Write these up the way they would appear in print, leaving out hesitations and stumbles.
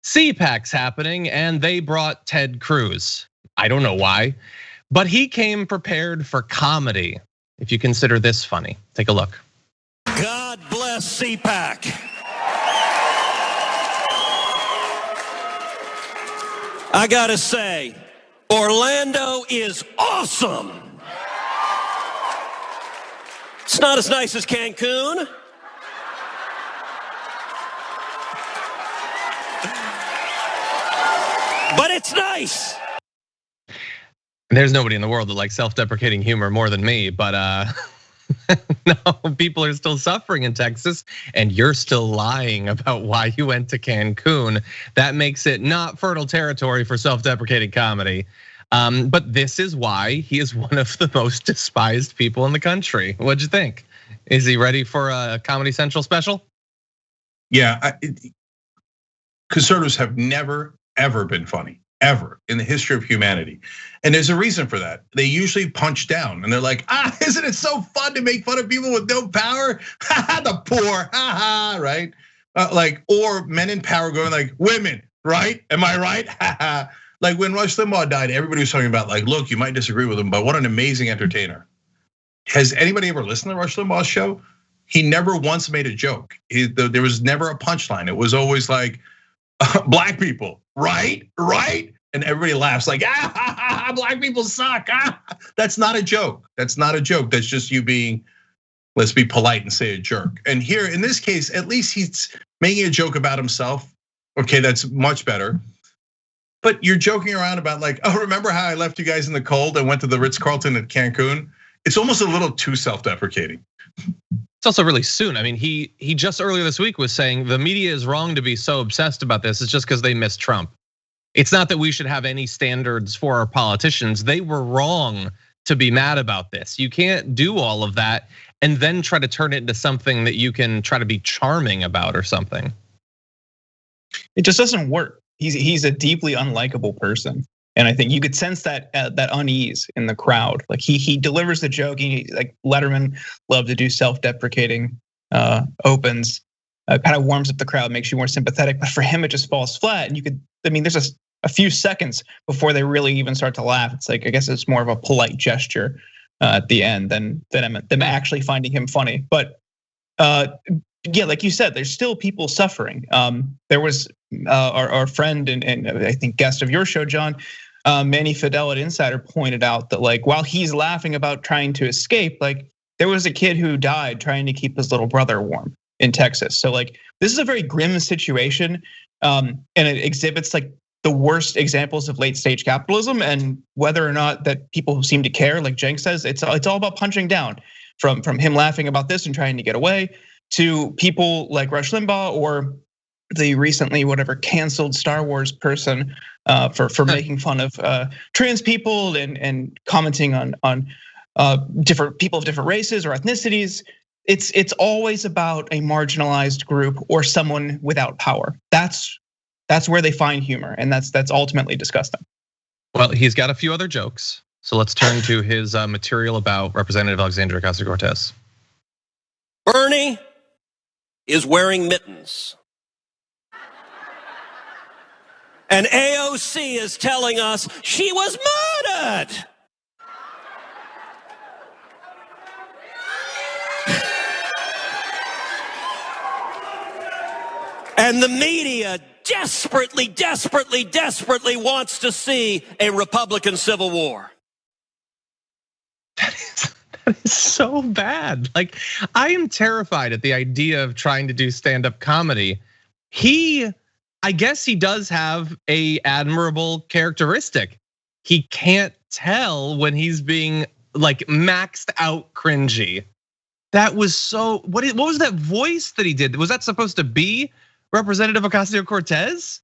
CPAC's happening and they brought Ted Cruz. I don't know why, but he came prepared for comedy. If you consider this funny, take a look. God bless CPAC. I gotta say, Orlando is awesome. It's not as nice as Cancun. But it's nice. There's nobody in the world that likes self-deprecating humor more than me, but no, people are still suffering in Texas, and you're still lying about why you went to Cancun. That makes it not fertile territory for self-deprecating comedy. But this is why he is one of the most despised people in the country. What'd you think? Is he ready for a Comedy Central special? Yeah, conservatives have never, ever been funny, ever in the history of humanity. And there's a reason for that. They usually punch down and they're like, isn't it so fun to make fun of people with no power? The poor, right? Or men in power going like, women, right? Am I right? Like when Rush Limbaugh died, everybody was talking about like, look, you might disagree with him, but what an amazing entertainer. Has anybody ever listened to Rush Limbaugh's show? He never once made a joke. There was never a punchline. It was always like, black people, right? And everybody laughs like, black people suck. That's not a joke. That's not a joke. That's just you being, let's be polite and say a jerk. And here, in this case, at least he's making a joke about himself. Okay, that's much better. But you're joking around about like, remember how I left you guys in the cold and went to the Ritz-Carlton at Cancun? It's almost a little too self-deprecating. It's also really soon. I mean, he just earlier this week was saying the media is wrong to be so obsessed about this. It's just because they missed Trump. It's not that we should have any standards for our politicians. They were wrong to be mad about this. You can't do all of that and then try to turn it into something that you can try to be charming about or something. It just doesn't work. He's a deeply unlikable person. And I think you could sense that unease in the crowd. Like he delivers the joke. Like Letterman loved to do self-deprecating opens, kind of warms up the crowd, makes you more sympathetic. But for him, it just falls flat. And there's a few seconds before they really even start to laugh. It's like I guess it's more of a polite gesture at the end than them actually finding him funny. But yeah, like you said, there's still people suffering. There was our friend and I think guest of your show, John. Manny Fidel at Insider pointed out that like while he's laughing about trying to escape, like there was a kid who died trying to keep his little brother warm in Texas. So like this is a very grim situation, and it exhibits like the worst examples of late stage capitalism and whether or not that people who seem to care, like Cenk says, it's all about punching down. From him laughing about this and trying to get away to people like Rush Limbaugh or the recently canceled Star Wars person for making fun of trans people and commenting on different people of different races or ethnicities. It's always about a marginalized group or someone without power. That's where they find humor, and that's ultimately disgusting. Well, he's got a few other jokes, so let's turn to his material about Representative Alexandria Ocasio-Cortez. Bernie is wearing mittens. And AOC is telling us she was murdered. And the media desperately wants to see a Republican civil war. That is so bad. Like, I am terrified at the idea of trying to do stand-up comedy. I guess he does have a admirable characteristic. He can't tell when he's being like maxed out cringy. That was so, what was that voice that he did? Was that supposed to be Representative Ocasio-Cortez?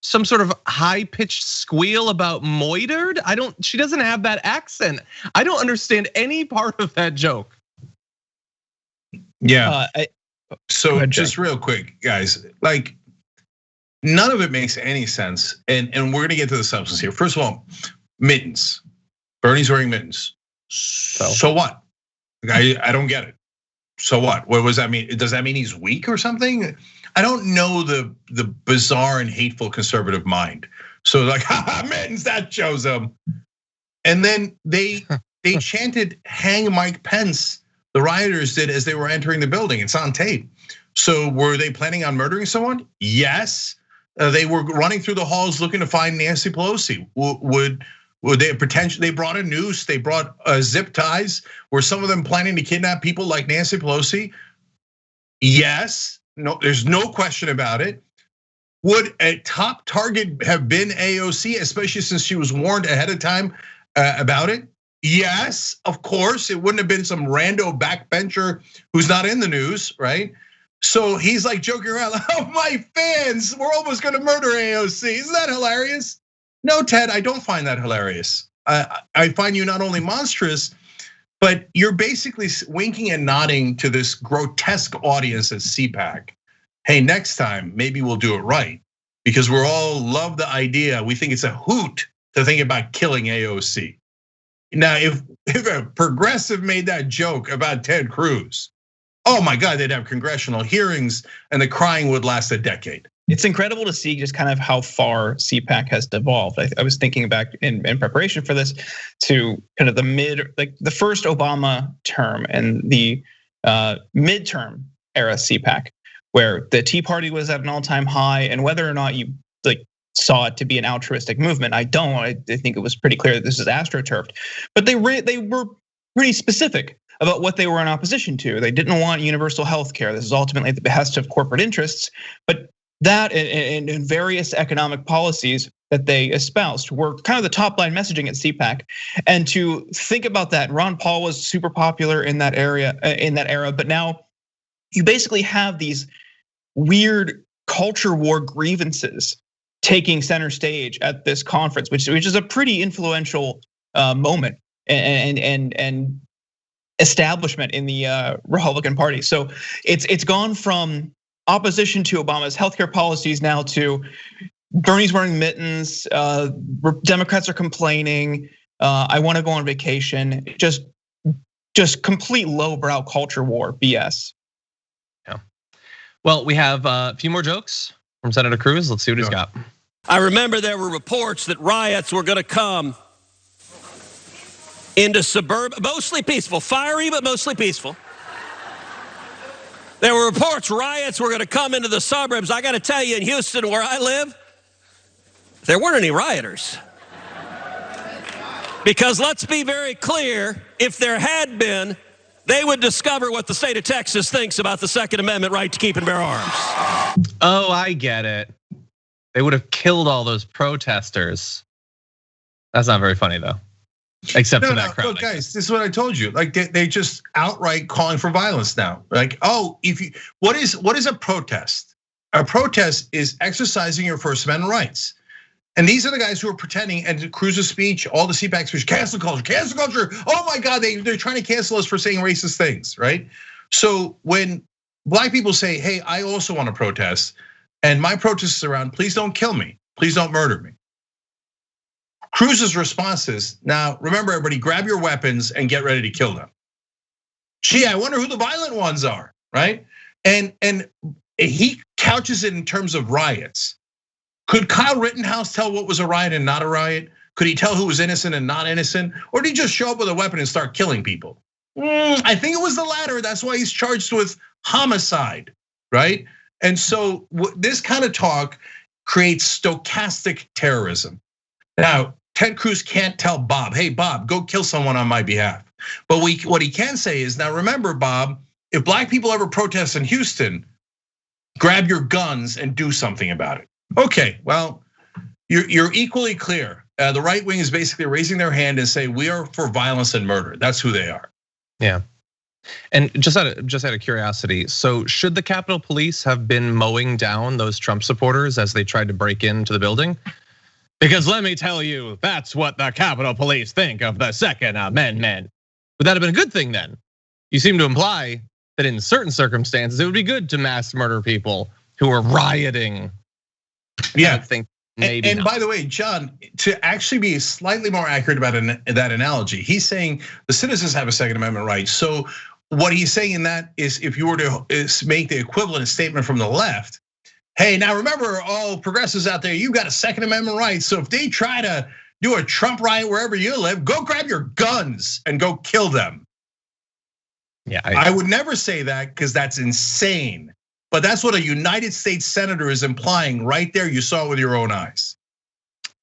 Some sort of high-pitched squeal about moitered? She doesn't have that accent. I don't understand any part of that joke. Yeah, so just real quick, guys, like, none of it makes any sense, and we're gonna get to the substance here. First of all, mittens. Bernie's wearing mittens. So what? I don't get it. So what? What does that mean? Does that mean he's weak or something? I don't know the bizarre and hateful conservative mind. So like, haha, mittens, that shows them. And then they chanted, "Hang Mike Pence." The rioters did as they were entering the building. It's on tape. So were they planning on murdering someone? Yes. They were running through the halls looking to find Nancy Pelosi. Would they potentially? They brought a noose. They brought zip ties. Were some of them planning to kidnap people like Nancy Pelosi? Yes. No, there's no question about it. Would a top target have been AOC, especially since she was warned ahead of time about it? Yes, of course. It wouldn't have been some rando backbencher who's not in the news, right? So he's like joking around, "Oh, my fans, we're almost gonna murder AOC." Isn't that hilarious? No, Ted, I don't find that hilarious. I find you not only monstrous, but you're basically winking and nodding to this grotesque audience at CPAC. Hey, next time, maybe we'll do it right. Because we're all love the idea. We think it's a hoot to think about killing AOC. Now, if a progressive made that joke about Ted Cruz, oh my God, they'd have congressional hearings and the crying would last a decade. It's incredible to see just kind of how far CPAC has devolved. I was thinking back in preparation for this to kind of the first Obama term and the midterm era CPAC, where the Tea Party was at an all-time high, and whether or not you saw it to be an altruistic movement, I don't. I think it was pretty clear that this is astroturfed, but they were pretty specific about what they were in opposition to. They didn't want universal health care. This is ultimately at the behest of corporate interests, but that and various economic policies that they espoused were kind of the top line messaging at CPAC. And to think about that, Ron Paul was super popular in that era, but now you basically have these weird culture war grievances taking center stage at this conference, which is a pretty influential moment and establishment in the Republican Party. So it's gone from opposition to Obama's healthcare policies now to Bernie's wearing mittens. Democrats are complaining. I want to go on vacation. Just complete lowbrow culture war BS. Yeah. Well, we have a few more jokes from Senator Cruz. Let's see what he's got. I remember there were reports that riots were going to come into suburban, mostly peaceful, fiery, but mostly peaceful. There were reports riots were going to come into the suburbs. I got to tell you, in Houston, where I live, there weren't any rioters. Because let's be very clear, if there had been, they would discover what the state of Texas thinks about the Second Amendment right to keep and bear arms. Oh, I get it. They would have killed all those protesters. That's not very funny though. Except for that crowd. Look, guys, this is what I told you. Like they just outright calling for violence now. Like, oh, what is a protest? A protest is exercising your First Amendment rights. And these are the guys who are pretending, and Cruz's speech, all the CPAC speech, cancel culture. Oh my God, they're trying to cancel us for saying racist things, right? So when black people say, hey, I also want to protest, and my protest is around, please don't kill me, please don't murder me. Cruz's response is, now remember everybody, grab your weapons and get ready to kill them. Gee, I wonder who the violent ones are, right? And he couches it in terms of riots. Could Kyle Rittenhouse tell what was a riot and not a riot? Could he tell who was innocent and not innocent? Or did he just show up with a weapon and start killing people? I think it was the latter. That's why he's charged with homicide, right? And so this kind of talk creates stochastic terrorism. Now, Ted Cruz can't tell Bob, hey, Bob, go kill someone on my behalf. But what he can say is, now remember, Bob, if black people ever protest in Houston, grab your guns and do something about it. Okay, well, you're equally clear. The right wing is basically raising their hand and say, we are for violence and murder. That's who they are. Yeah. And just out of curiosity, so should the Capitol Police have been mowing down those Trump supporters as they tried to break into the building? Because let me tell you, that's what the Capitol Police think of the Second Amendment. Would that have been a good thing then? You seem to imply that in certain circumstances, it would be good to mass murder people who are rioting. Yeah, I think maybe. And by the way, John, to actually be slightly more accurate about that analogy, he's saying the citizens have a Second Amendment right. So what he's saying in that is, if you were to make the equivalent statement from the left, hey, now remember, all progressives out there, you got a Second Amendment right. So if they try to do a Trump riot wherever you live, go grab your guns and go kill them. Yeah, I would never say that because that's insane. But that's what a United States senator is implying right there. You saw it with your own eyes.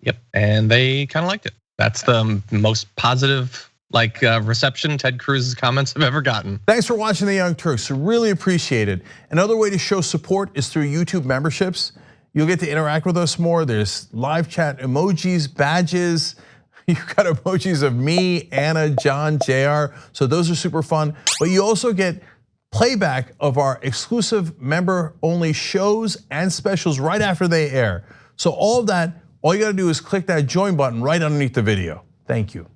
Yep, and they kind of liked it. That's the most positive reception Ted Cruz's comments have ever gotten. Thanks for watching The Young Turks, really appreciate it. Another way to show support is through YouTube memberships. You'll get to interact with us more. There's live chat emojis, badges. You've got emojis of me, Anna, John, JR. So those are super fun. But you also get playback of our exclusive member-only shows and specials right after they air. So all of that, all you gotta do is click that join button right underneath the video. Thank you.